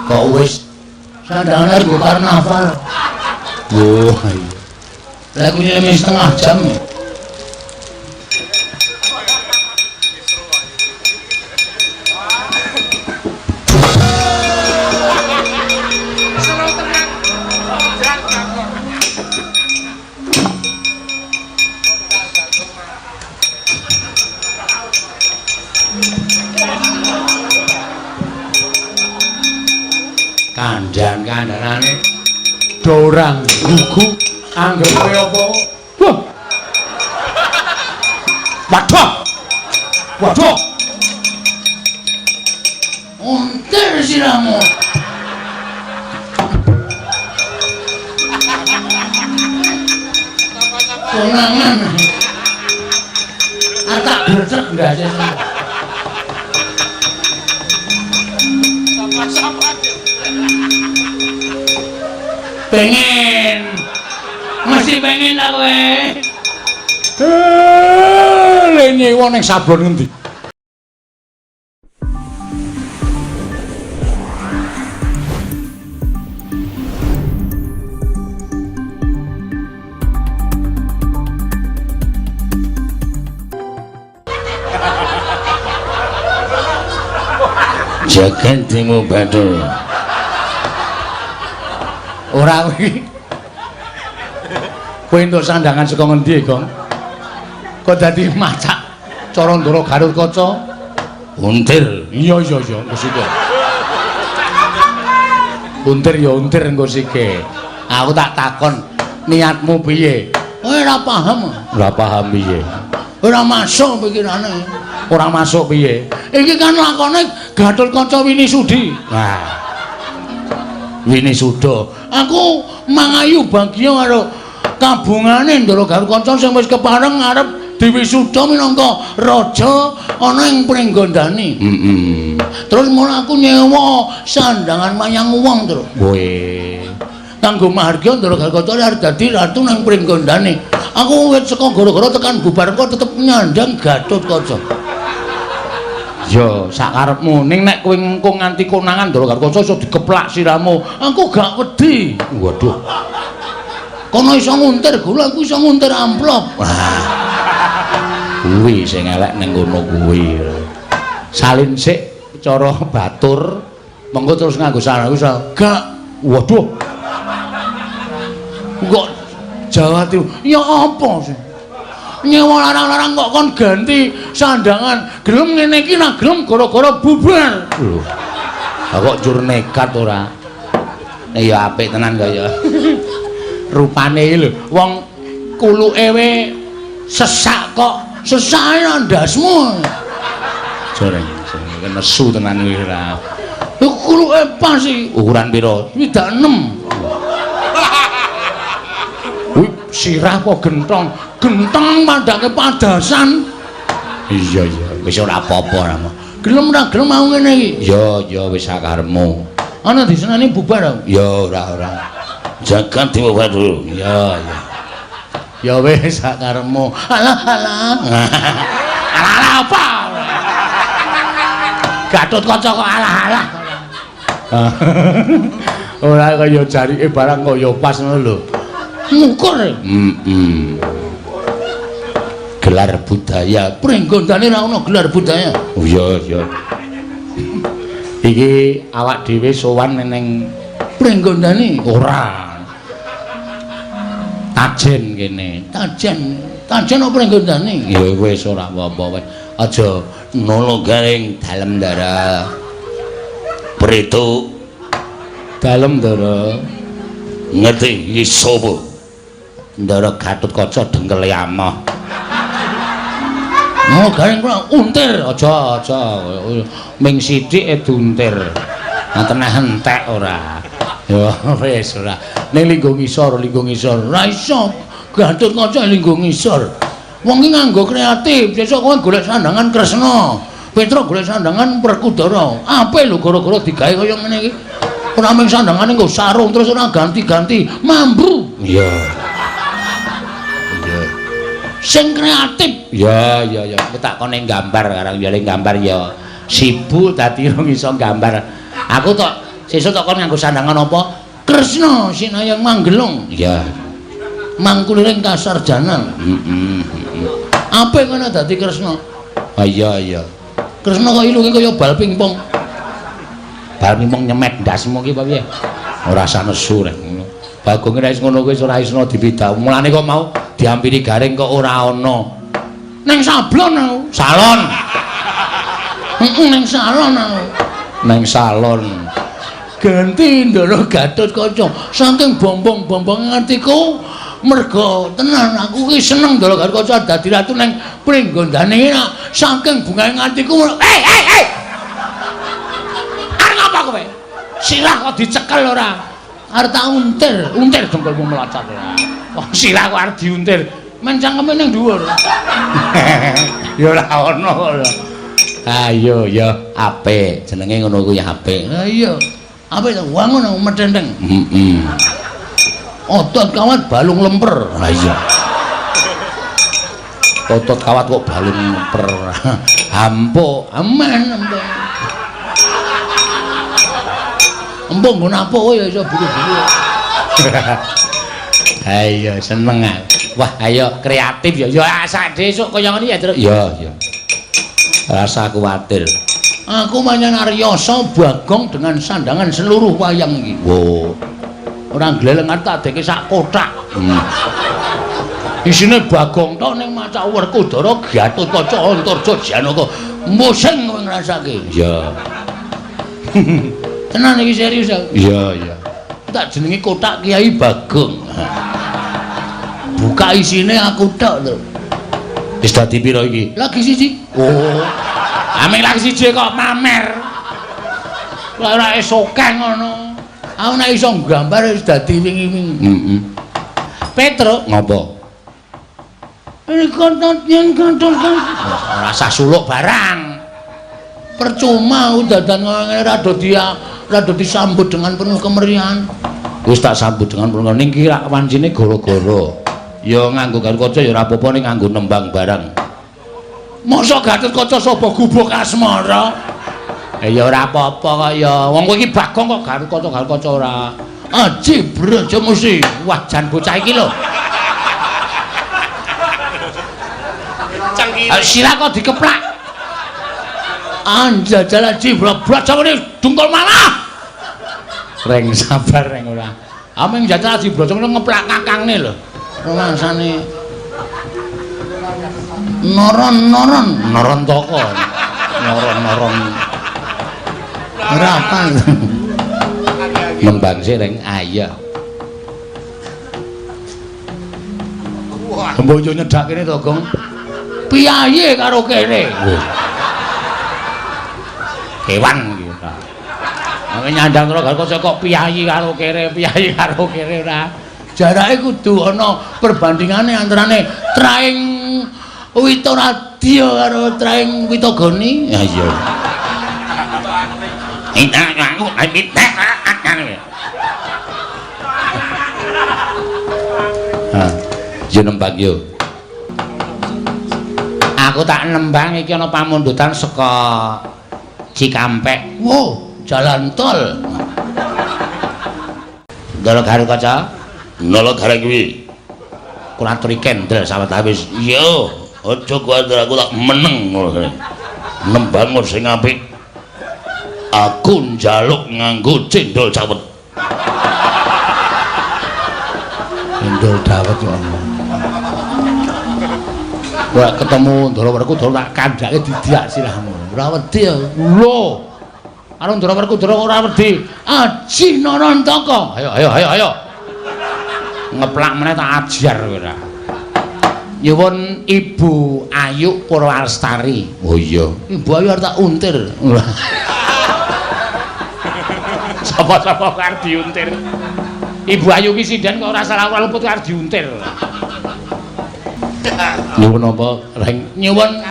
Kok wis sandangan arep karnaval. Oh iya. Lah kuwi wis setengah jam. Kandhan-kandhanane dorang gugu anggere apa? Wah. Waduh. Waduh. Unter siramu. Konangan. Atak bercek ndak sih. Pengen mesti pengen lah kowe lene wong ning sabon ngendi Jagantimu Badur ora kuwi. Kowe entuk sandangan saka ngendi, Gong? Kok dadi macak cara Ndara Garutkaca? Untir. Iya, engko sike. Untir ya untir engko sike. Aku tak takon, niatmu piye? Kowe ora paham. Ora paham piye? Ora masuk pikirane. Ora masuk piye? Iki kan lakone Gatotkaca Winisudi. Nah. Winisuda. Aku mangayu bagya karo kabungane Ndara Garutkaca sing wis kepareng arep diwisuda minangka raja ana ing Pringgondani. Terus mulai aku nyewa sandangan mayang wong terus. Kowe kanggo marga Ndara Garutkaca arep dadi ratu nang Pringgondani. Aku wis saka gara-gara tekan bubarka tetep nyandang Gatotkaca. Ya, sakarepmu. Ning nek kowe engko nganti konangan Ndara Garutkaca iso dikeplak siramu. Aku gak wedi. Waduh. Kono iso nguntir gula, aku iso nguntir amplop. Kuwi sing elek ning ngono kuwi. Salin sik cara batur, mengko terus nganggo sarana iso. Gak. Waduh. Kok Jawa Timur. Ya apa sih? Nyewa larang-larang kok kon ganti sandangan gelem ngene iki nak gelem gara-gara bubar lho. Ha kok jur nekat ora? Ya apik tenan kaya. Rupane iki lho wong kuluke we sesak kok sesake ndasmu. Joreng, sing nesu tenan kuwi ora. Lho kuluke pas iki ukuran pira? 36. Wih, sirah apa gentong? Gentong mandake padasan. Iya, wis ora apa-apa ra. Gelem ora gelem mau ngene iki? Ya wis sakarepmu. Ana diseneni bubar. Ya ora. Jagat dibubar dulu. Ya. Ya wis sakarepmu. Alah. Alah apa? Gatotkaca kok alah. Ora kaya jarike barang kaya pas ngono lho. Ngukur. Gelar budaya Pringgondani ra ono gelar budaya. Oh iya. Iki awak dhewe sowan ning Pringgondani ora. Tajen kene. Tajen apa Pringgondani? Ya wis ora apa-apa wis. Aja nolo garing dalem ndara. Prituk dalem ndara. Ngerti iki sapa? Ndara Gatotkaca dengkele amah. Oh, garing kula untir aja. Ming sithik duntir. Ngaten entek ora. Ya wis ora. Ning linggo ngisor. Ora iso. Gatotkaca linggo ngisor. Wong iki nganggo kreatif. Sesuk kowe golek sandangan Kresna. Petra golek sandangan Werkudara. Apik lho gara-gara digawe kaya ngene iki. Ora mung sandangane nggo sarung terus ora ganti-ganti. Mambu. Iya. Sing kreatif. Ya. Aku tak kone gambar karang ya gambar ya. Sibu dadi rong iso gambar. Aku tok Sesuk tak kon nganggo sandangan apa? Kresna sinayang manggelung. Iya. Mangkuliring kasarjanan. Apa ngono dadi Kresna? Ah iya. Kresna kok ilunge kaya bal pingpong. Bal pingpong nyemet ndasmu ki apa piye? Ora usah nesu rek ngono. Bagong nek ngono kuwi ora isno dipidak. Mulane kok mau diampiri garing kok ora ana. Ning sablon aku. Salon. Ning salon aku. Ning salon. Ganti Ndara Gatotkaca saking bombong-bombong ngertiku merga tenan aku ki seneng Ndara Gatotkaca dadi ratu ning pringgondane iki saking bungahe ngertiku hei arep apa kowe silah kok dicekel ora arep tak untir dengkulmu melocot ora wong silah kok arep diuntir men cangkeme ning dhuwur ya ora ono kok ayo ya apik jenenge ngono kuwi apik ha iya apa itu wangun medendeng otot kawat balung lemper ha iya otot kawat kok balung lemper ampo aman empung nggon apa ya iso bulu-bulu ayo seneng wah ayo kreatif ya sak desuk kaya ngene ya terus ya rasa kuwatir aku manyan Aryoso Bagong dengan sandangan seluruh wayang iki. Wo. Ora glelengan tak deke sak kotak. Isine Bagong tok ning maca Werkudara Gatotkaca Antarja Janaka. Musing kowe ngrasake. Iya. Tenan iki serius aku. Iya. Tak jenenge kotak Kiai Bagong. Buka isine aku tok lho. Wis dadi pira iki? Lagi siji. Oh. Aming lagi siji kok mamer. Ora esokeng ngono. Aku nek iso nggambar wis dadi wingi-wingi. Petro, ngopo? Ini kontot yen kanton kan. Ora usah suluk barang. Percuma dadan ngene rada disambut dengan penuh kemeriahan. Wis tak sambut dengan penuh ning ki rak wancine gara-gara. Ya nganggo Gatotkaca ya ora apa-apa ning nganggo nembang barang. Mosok Gatotkaca sapa gubuk asmara? Ya ora apa-apa kok ya. Wong kowe iki Bagong kok Gatotkaca ora. Aji Braja Musi. Wah, jan bocah iki lho. Sira kok dikeplak. Anjajal Aji Braja Musi dungkul malah. Reng sabar reng ora. Aming jajal Aji Braja Musi ngeplak kakangne lho. Rumangsane noron toko noron ora apa nembang sireng ayah mboyo nyedak kene to Gong piyayi karo kene kewan iki ta nek nyandang karo Gatotkaca kok piyayi karo kene ora jarake kudu ana perbandingane antarane traing Witoradya karo traing Witogoni. Ya iya. Aku yo nembang yo. Aku tak nembang iki ana pamundutan saka Cikampek. Wow, jalan tol. Ndara Gatotkaca. Nala gareng kuwi. Kula aturi kendel sawet wis. Iya, aja kuwatir aku tak meneng ngono. Nembang sing apik. Aku njaluk nganggo cendol cawet. Cendol cawet ngono. Wah, ketemu Ndara Werkudara tak kandhake didiak sirahmu. Ora wedi ya. Lho. Karo Ndara Werkudara ora wedi. Aji Narantaka. Ayo. Ngeplak meneh tak ajar kowe ora. Nyuwun Ibu Ayu Purwastari. Oh iya. Ibu Ayu arep tak untir. Sapa-sapa arep diuntir. Ibu Ayu ki sinden kok ora salah luput arep diuntir. Nyuwun apa? Reng nyuwun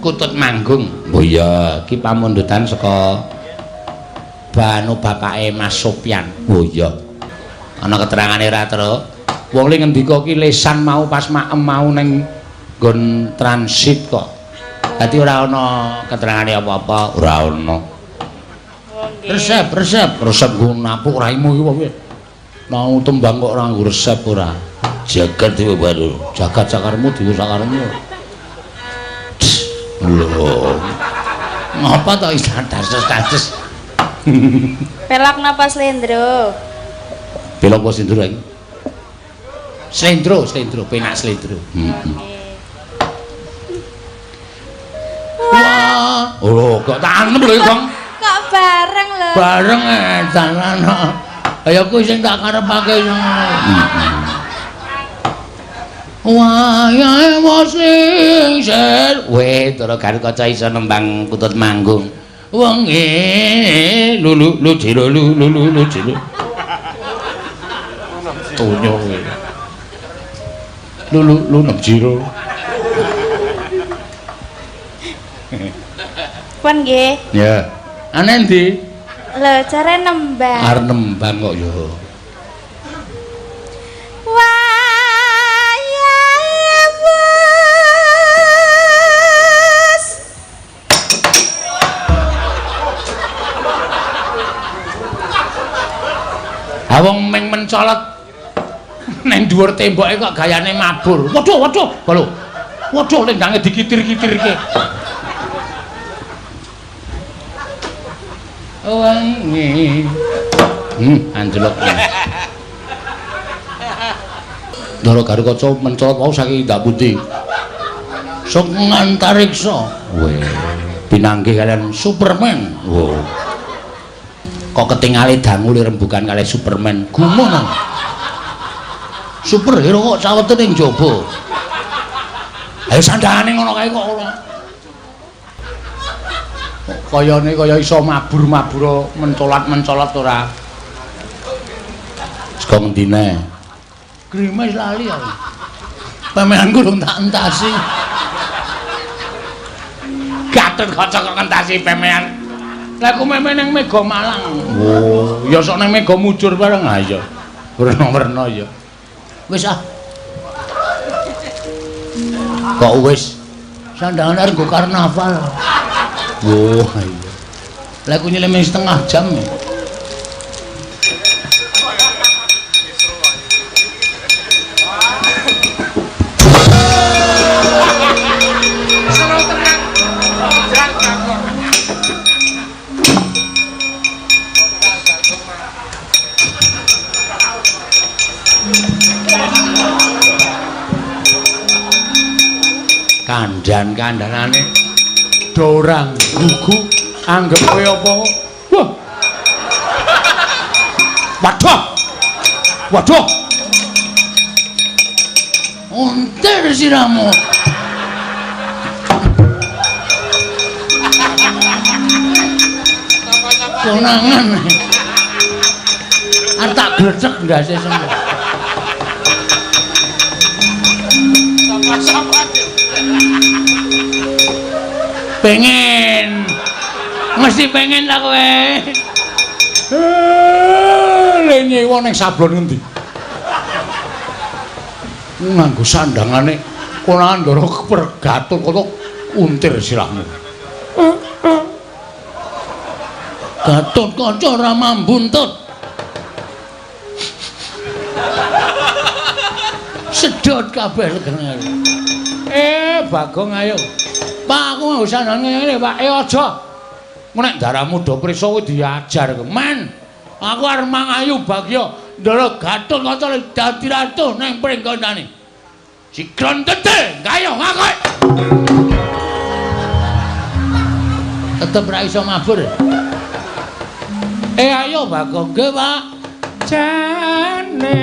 Kutut Manggung. Oh iya, ki pamundutan saka banu bapake Mas Sopyan. Oh iya. Ana keterangane ra tru. Wong li ngendika ki lesan mau pas maem mau ning nggon transit kok. Dadi ora ana keterangane apa-apa, ora ana. Resep nggo napuk raimu iki wae. Mau tembang kok ora nggo resep ora. Jagat iki baru. Jagat sakarmu diwo sakarmu. Lho. Ngapa to status? Pelak napa slendro? Pelak apa slendro iki? Slendro, penak slendro. Wah, kok tanem lho, Gong. Kok bareng lho. Bareng dalan. Ya kuwi sing tak karepake ngono. Wayahe wis lingsir. Weh, Dara Garukaca iso nembang putut manggung. Wengi lulu jero. Tonyo kowe. Lulu nem jero. Pun nggih. Ya. Ane ndi? Lho, jare nembang. Arep nembang kok ya. Wayahe wis. Wong ming mencolot nang dhuwur temboke kok gayane mabur. Waduh. Lho. Waduh lendange dikitir-kitirke. Wangi. Anjlok. Dara Garukaca mencolot wau saking ndak pundi. Sok ngantariksa. Weh, pinanggih kalian Superman. Wow. Kok ketingale dangu rembugan kalih Superman. Gumun. Superhero kok sawetene ning jaba. Ayo sandhane ngono kae kok ora. Kayane kaya iso mabur-mabur mencolot ora. Saka ngendine? Grimes lali aku. Pemeanku durung tak entasi. Gatot kocok kok ngentasi pemean. Lah aku meme ning Mega Malang. Oh, ya sok ning Mega Mujur bareng ha ya. Werna-werna ya. Wis ah. Kok wis sandangan arep nggo karnaval. Oh iya. Lah aku nyelem setengah jam. Kandanane dorang gugu anggap kowe apa? Wah. Waduh. Unter siramu. Konangan. Arep tak gledhek ndase semua. Pengen mesti pengen lah kowe. Lene wong ning sablon ngendi? Nganggo sandangane konangan ndara pergatut kok untir sirahmu. Gatut kanca ora mambuntut. Sedot kabeh legene. Bagong ayo. Pak aku nggo sandang ngene Pak. Aja. Nek darahmu do prisa kowe diajar kok. Men. Aku arep mangayu Bagya. Ndara Gatut kanca dadi ratu ning pringgondane. Sikron tete, gayo ngakok. Tetep ra iso mabur. Ayo Bagong, nggih Pak. Jane